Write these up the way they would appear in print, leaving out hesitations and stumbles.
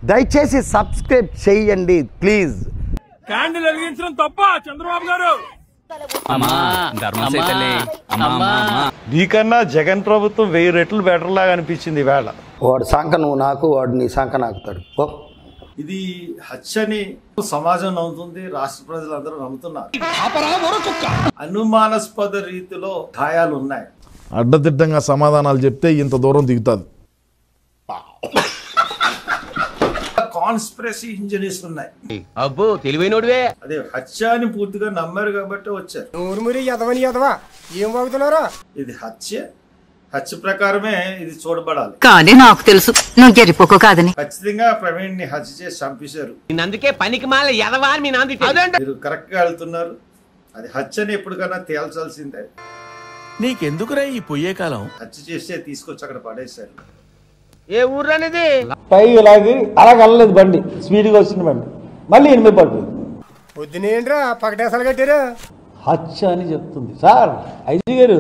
దయచేసి సబ్స్క్రైబ్ చేయండి please. Candle వెలిగించడం తప్ప చంద్రబాబు గారు? నీకన్నా జగన్ ప్రభుత్వం 1000 రెట్లు బెటర్ లాగా అనిపించింది ఈవేళ. వాడు సంఖ నువ్వు నాకు, వాడు నీ సంఖ నాకుతాడు. ఇది హత్యని సమాజం నమ్ముతుంది, రాష్ట్ర ప్రజలందరూ నమ్ముతున్నారు. అనుమానాస్పద రీతిలో గాయాలు ఉన్నాయి. అడ్డదిడ్డంగా సమాధానాలు చెప్తే ఇంత దూరం దిగుతుంది. కాన్స్పిరసీ ఇంజనీర్స్ ఉన్నాయి. అబ్బో తెలివైనోడివే. అదే హత్యని పూర్తిగా నమ్మారు కాబట్టి వచ్చారు. ఇది హత్య ప్రకారమే ఇది చూడబడాలి. కానీ నాకు తెలుసు నువ్వు జరిపోకో కాదని. ఖచ్చితంగా ప్రవీణ్ ని హత్య చేసి చంపేశారు. అందుకే పనికి మాల ఎదవా అని మీ నాన్న. మీరు కరెక్ట్ గా వెళ్తున్నారు. అది హత్యని ఎప్పటికన్నా తేల్చాల్సిందే. నీకెందుకురా ఈ పొయ్యే కాలం? హత్య చేస్తే తీసుకొచ్చి అక్కడ పడేశారు. ఏ ఊరు అనేది? పై ఇలాగే అలా కలలేదు బండి, స్పీడ్గా వచ్చిన బండి మళ్ళీ 8 పడుతుంది. పొద్దునేంట్రా పకటేసాలు కట్టారు? హత్య అని చెప్తుంది సార్ ఐజీ గారు.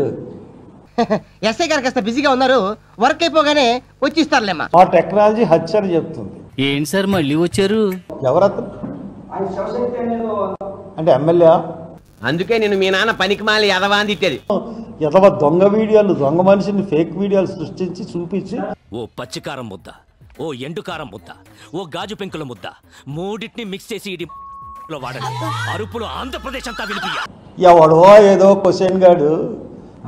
ఎస్ఐ గారు కాస్త బిజీగా ఉన్నారు, వర్క్ అయిపోగానే వచ్చి ఇస్తారులేమ్మా. ఆ టెక్నాలజీ హత్య అని చెప్తుంది. ఏంటి సార్ మళ్ళీ వచ్చారు? ఎవరతను అంటే ఎమ్మెల్యే? అందుకే నేను మీ నాన్న పనికి మాల ఎదవా అని తిట్టేది. ఎదవ దొంగ వీడియోలు, దొంగ మనిషిని ఫేక్ వీడియోలు సృష్టించి చూపించి ఓ పచ్చికారం ముద్ద, ఓ ఎండుకారం ముద్ద, ఓ గాజు పెంకుల ముద్ద, మూడింటిని మిక్స్ చేసి వాడండి. అరుపులు ఆంధ్రప్రదేశ్ అంతా వినిపియ్య. ఎవడో ఏదో క్వశ్చన్ గాడు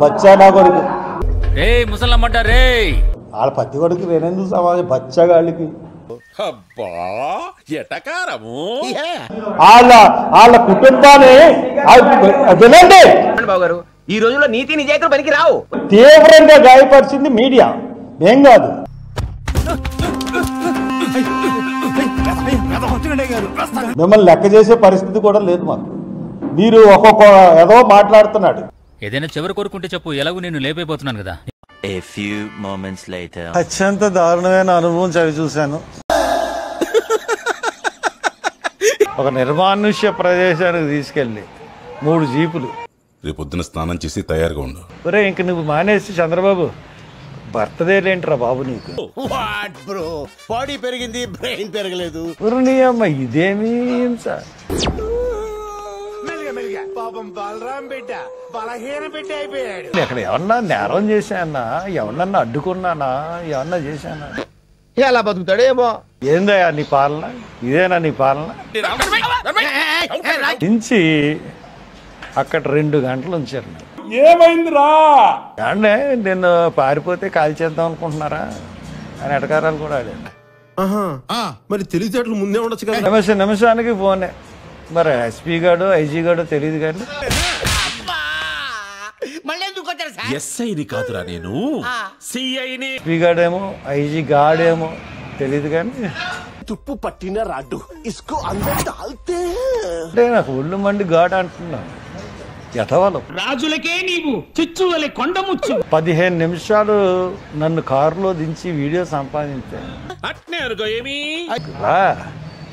బచ్చానా కొడుకు, వాళ్ళ పత్తి కొడుకు నేనెందుకు సమాజం బచ్చగాళ్ళకి వాళ్ళ కుటుంబాన్ని వినండి. బాబు గారు ఈ రోజుల్లో నీతి నిజాయితీలు పనికి రావు. తీవ్రంగా గాయపరిచింది మీడియా, ఏం కాదు. మిమ్మల్ని లెక్క చేసే పరిస్థితి కూడా లేదు మాకు. మీరు ఒక్కొక్క ఏదో మాట్లాడుతున్నాడు. ఏదైనా చివరి కోరుకుంటే చెప్పు, ఎలాగో నేను లేపైపోతున్నాను కదా. అత్యంత దారుణమైన అనుభవం చవి చూశాను. ఒక నిర్మానుష్య ప్రదేశానికి తీసుకెళ్ళి 3 జీపులు. రేపొద్దున స్నానం చేసి తయారుగా ఉండు. ఒరే ఇంక నువ్వు మానేసి చంద్రబాబు బర్త్డే లేంట్రా బాబు నీకు. బాడీ పెరిగింది, బ్రెయిన్ పెరగలేదు. నీ అమ్మ ఇదేమీ సార్. పాపం బలరాం బిడ్డ బలహీన బిడ్డ అయిపోయాడు. ఇక్కడ ఎవరన్నా నేరం చేశానా, ఎవరన్నా అడ్డుకున్నానా, ఎవరన్నా చేశానా? ఎలా బతుకుతాడేమో. ఏందయ్యా నీ పాలన? ఇదేనా నీ పాలన? నుంచి అక్కడ 2 గంటలు ఉంచారు. ఏమైందిరా? అంటే నేను పారిపోతే కాల్ చేద్దాం అనుకుంటున్నారా అని ఎటకారాలు కూడా ఆడాను. మరి తెలివితేటలు ముందే ఉండొచ్చు కదా. నిమిషానికి ఫోనే. మరి ఎస్పీ గాడు ఐజీ గాడు తెలియదు కానీ ఎస్ఐని కాదురా నేను, సిఐని. ఎస్పీ గాడేమో ఐజీ గాడేమో తెలియదు కానీ తుప్పు పట్టిన రాడ్డు ఇసుకు అంటే నాకు ఒళ్ళు మండి గాడు అంటున్నాను. యథవలం రాజులకే నీవు చిచ్చువలే కొండముచ్చు. 15 నిమిషాలు నన్ను కారులో దించి వీడియో సంపాదించా.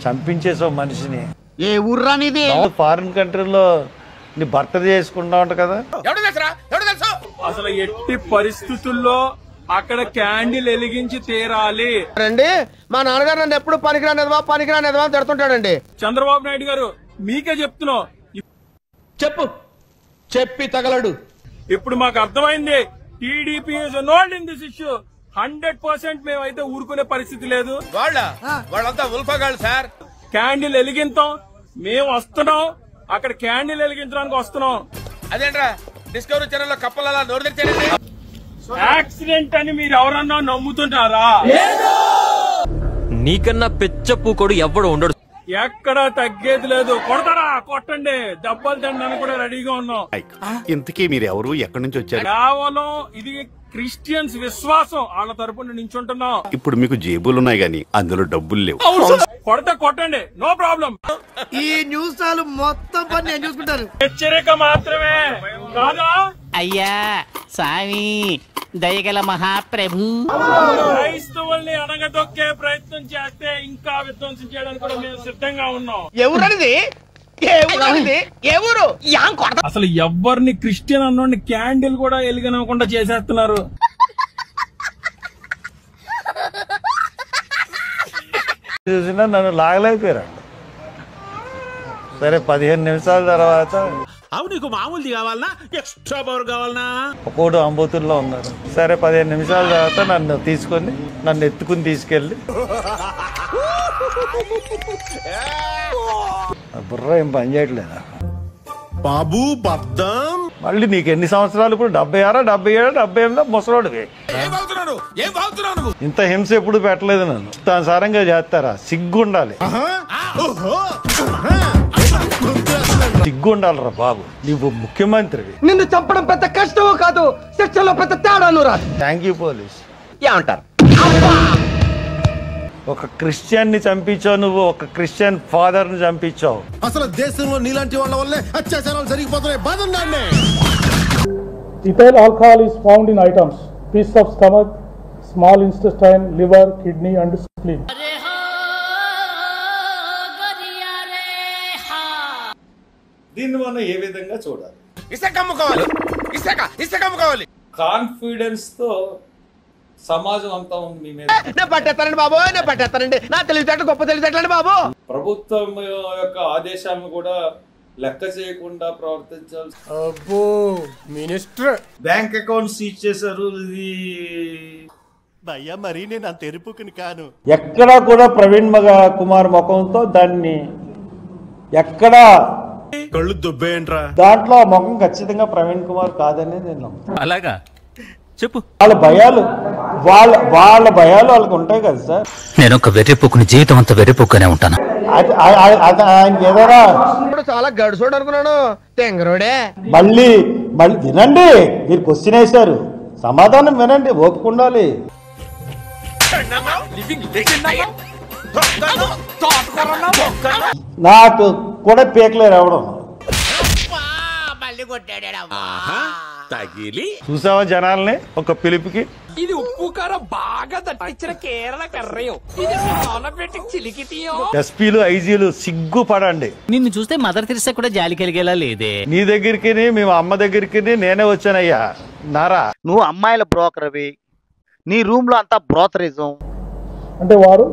చంపించేసావు మనిషిని. ఏ ఊర్రానిది? ఫారిన్ కంట్రీలో నీ భర్త చేసుకుంటా ఉంట కదా. అసలు ఎట్టి పరిస్థితుల్లో అక్కడ క్యాండిల్ వెలిగించి తీరాలి రండి. మా నాన్నగారు నన్ను ఎప్పుడు పనికిరానిదవా తిడుతుంటాడండి. చంద్రబాబు నాయుడు గారు మీకే చెప్తున్నావు, చెప్పు, చెప్పి తగలడు. ఇప్పుడు మాకు అర్థమైంది. TDP is involved in this issue. 100% మేమైతే ఊరుకునే పరిస్థితి లేదు. వాళ్ళంతా ఉల్ఫగాళ్ళు సార్. క్యాండిల్ వెలిగిస్తాం, మేము వస్తున్నాం. అక్కడ క్యాండిల్ వెలిగించడానికి వస్తున్నాం. అదేంట్రా డిస్కవరీ ఛానల్ లో కప్పలలా నోరు తెరిచారండి. యాక్సిడెంట్ అని మీరు ఎవరన్నా నమ్ముతుంటారా? నీకన్నా పెచ్చప్పు కొడు ఎవ్వడు ఉండడు. ఎక్కడా తగ్గేది లేదు. కొడతారా కొట్టండి, దెబ్బలు తినడానికి కూడా రెడీగా ఉన్నాం. ఇంతకీ మీరు ఎవరు, ఎక్కడి నుంచి వచ్చారు? కేవలం ఇది క్రిస్టియన్స్ విశ్వాసం, వాళ్ళ తరపున నించుంటున్నాం. ఇప్పుడు మీకు జేబులున్నాయి గానీ అందులో డబ్బులు లేవు. కొడతా కొట్టండి, నో ప్రాబ్లం. ఈ న్యూస్ చాలు, మొత్తం పని నేను చూసుకుంటాను. హెచ్చరిక మాత్రమే కాదా? అయ్యా స్వామి దయగల మహాప్రభు, క్రైస్తవుల్ని అడగదొక్కే ప్రయత్నం చేస్తే ఇంకా విధ్వంసం చేయడానికి కూడా మేము సిద్ధంగా ఉన్నాం. ఎవరనిది? ఎవరు? అసలు ఎవరిని క్రిస్టియన్ అన్నోడిని క్యాండిల్ కూడా వెలిగనకుండా చేసేస్తున్నారు. చూసినా నన్ను లాగలేకపోయారు. సరే 15 నిమిషాల తర్వాత నీకు మామూలుది కావాలనా ఎక్స్ట్రా పవర్ కావాలనా ఒక్కోడు అంబోతుల్లో ఉన్నారు. సరే 15 నిమిషాల తర్వాత నన్ను ఎత్తుకుని తీసుకెళ్ళి బుర్ర ఏం పని చేయట్లేదా బాబు బద్దం. మళ్ళీ నీకు ఎన్ని సంవత్సరాలు ఇప్పుడు 76, 77, 78 ముసలోడివి. ఇంత హింస ఎప్పుడు పెట్టలేదు నన్ను. సారంగా చేస్తారా? సిగ్గుండాలి, సిగ్గుండాలరా బాబు. నువ్వు ముఖ్యమంత్రివి. నిన్ను చంపడం పెద్ద కష్టమో కాదు, శిక్షలో పెద్ద తేడాను రా. Thank you police. ఏమంటారు? ఒక క్రిస్టియన్ ని చంపించావు నువ్వు, ఒక క్రిస్టియన్ ఫాదర్ ని చంపించావు. అసలు దేశంలో నీలాంటి వాళ్ళ వల్లే అత్యాచారాలు జరిగిపోతున్నాయి. బాధండి. Ethyl alcohol is found in items: piece of stomach, small intestine, liver, kidney and spleen. దీన్ని మనం ఏ విధంగా చూడాలి? ఇసుక అమ్ముకోవాలి. కాన్ఫిడెన్స్ తో సమాజం అంతా ఉంది మీ మీద. పట్టేస్తానండి బాబు, నేను పట్టేస్తానండి. నా తెలివితేటలు గొప్ప తెలివితేటలండి బాబు. ప్రభుత్వం యొక్క ఆదేశాలను కూడా లెక్క చేయకుండా ప్రవర్తించాల్సి. అబ్బో మినిస్టర్ బ్యాంక్ అకౌంట్ సీజ్ చేశారు. ఇది భయ్యా మరి నేను అంత ఎరుపుకుని కాను. ఎక్కడా కూడా ప్రవీణ్ కుమార్ ముఖంతో దాన్ని ఎక్కడా కళ్ళు దుబ్బేంట్రా. దాంట్లో ఆ ముఖం ఖచ్చితంగా ప్రవీణ్ కుమార్ కాదని నేను నమ్ముతాను. అలాగా చెప్పు. వాళ్ళ భయాలు వాళ్ళకి ఉంటాయి కదా సార్. నేను ఒక వెర్రిపోకుని జీవితం అంతా వెర్రిపోకునే ఉంటాను. ఆయనకి ఏదైనా చాలా గడుసోడు అనుకున్నాను, తెంగరోడే. మళ్ళీ వినండి, మీరు క్వశ్చన్ వేశారు, సమాధానం వినండి, ఓపిక ఉండాలి. నాకు కూడా పీకలేరు అవడం. చూసావా జనాల్ని ఒక పిలుపుకి? ఇది ఉప్పు కారం బాగా దట్టించిన కేరళ కర్రయో, ఇది పెట్టి చిలికితీయో. ఎస్పీలు, ఐజీలు సిగ్గుపడండి. నిన్ను చూస్తే మదర్ తెరిసా కూడా జాలి కలిగేలా లేదే. నీ దగ్గరికి, మేము అమ్మ దగ్గరికి నేనే వచ్చానయ్యా. నారా నువ్వు అమ్మాయిల బ్రోకర్వి, నీ రూమ్ లో అంతా బ్రోకరిజం. అంటే వారు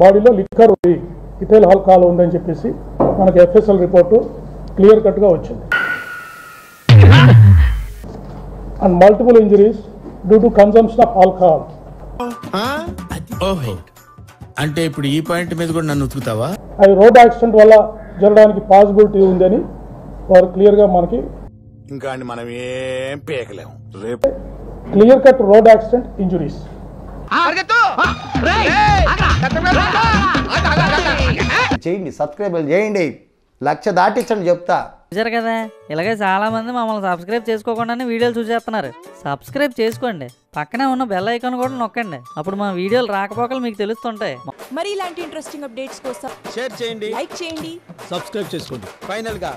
బాడీలో లిక్కర్ ఉంది, ఇథైల్ ఆల్కహాల్ ఉందని చెప్పేసి మనకి FSL రిపోర్టు క్లియర్ కట్గా వచ్చింది. And multiple injuries due to consumption of alcohol. ఓహో, అంటే ఇప్పుడు ఈ పాయింట్ మీద కూడా నన్ను ఉతుకుతావా? అది రోడ్ యాక్సిడెంట్ వల్ల జరగడానికి పాసిబిలిటీ ఉందని వారు క్లియర్గా మనకి ఇంకా మనం ఏం పేకలేము. రేపు clear cut road accident injuries. చేయండి, సబ్స్క్రైబ్ చేయండి, 1,00,000 దాటించండి చెప్తా. చూసారు కదా, ఇలాగే చాలా మంది మమ్మల్ని సబ్స్క్రైబ్ చేసుకోకుండానే వీడియోలు చూసేస్తున్నారు. సబ్స్క్రైబ్ చేసుకోండి, పక్కనే ఉన్న బెల్ ఐకాన్ కూడా నొక్కండి. అప్పుడు మా వీడియోలు రాకపోకలు మీకు తెలుస్తుంటాయి. మరి ఇలాంటి ఇంట్రెస్టింగ్ అప్డేట్స్ కోసం షేర్ చేయండి, లైక్ చేయండి, సబ్స్క్రైబ్ చేసుకోండి. ఫైనల్ గా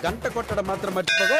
గంట కొట్టడం మాత్రం మర్చిపోగా.